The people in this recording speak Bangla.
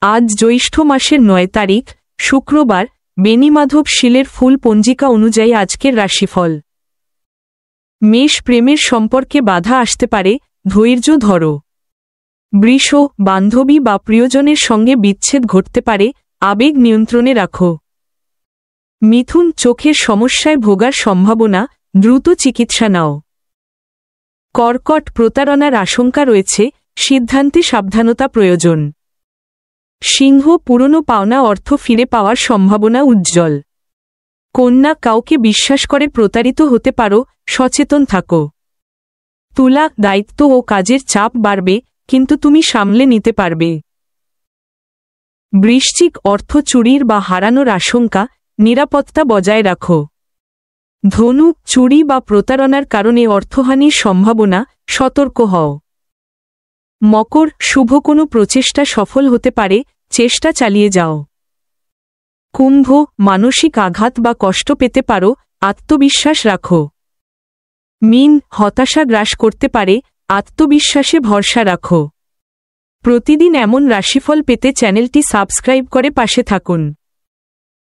আজ জ্যৈষ্ঠ মাসের ৯ তারিখ শুক্রবার বেণীমাধব শীলের ফুল পঞ্জিকা অনুযায়ী আজকের রাশিফল। মেষ, প্রেমের সম্পর্কে বাধা আসতে পারে, ধৈর্য ধরো। বৃষ, বান্ধবী বা প্রিয়জনের সঙ্গে বিচ্ছেদ ঘটতে পারে, আবেগ নিয়ন্ত্রণে রাখো। মিথুন, চোখের সমস্যায় ভোগার সম্ভাবনা, দ্রুত চিকিৎসা নাও। কর্কট, প্রতারণার আশঙ্কা রয়েছে, সিদ্ধান্তে সাবধানতা প্রয়োজন। সিংহ, পুরনো পাওনা অর্থ ফিরে পাওয়ার সম্ভাবনা উজ্জ্বল। কন্যা, কাউকে বিশ্বাস করে প্রতারিত হতে পারো, সচেতন থাকো। তুলা, দায়িত্ব ও কাজের চাপ বাড়বে, কিন্তু তুমি সামলে নিতে পারবে। বৃশ্চিক, অর্থ চুরির বা হারানোর আশঙ্কা, নিরাপত্তা বজায় রাখো। ধনু, চুরি বা প্রতারণার কারণে অর্থহানির সম্ভাবনা, সতর্ক হও। মকর, শুভ কোনো প্রচেষ্টা সফল হতে পারে, চেষ্টা চালিয়ে যাও। কুম্ভ, মানসিক আঘাত বা কষ্ট পেতে পারো, আত্মবিশ্বাস রাখো। মীন, হতাশা গ্রাস করতে পারে, আত্মবিশ্বাসে ভরসা রাখো। প্রতিদিন এমন রাশিফল পেতে চ্যানেলটি সাবস্ক্রাইব করে পাশে থাকুন।